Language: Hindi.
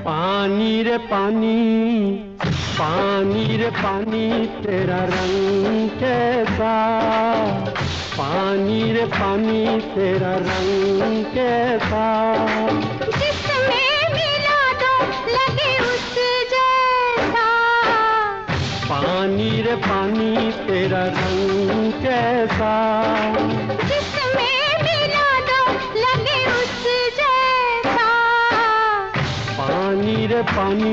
पानी रे पानी, पानी रे पानी तेरा रंग कैसा, पानी रे पानी तेरा रंग कैसा, जिसमें मिला दो लगे उस जैसा, पानी रे पानी तेरा रंग कैसा, जिसमें मिला दो लगे उस जैसा, पानी रे पानी।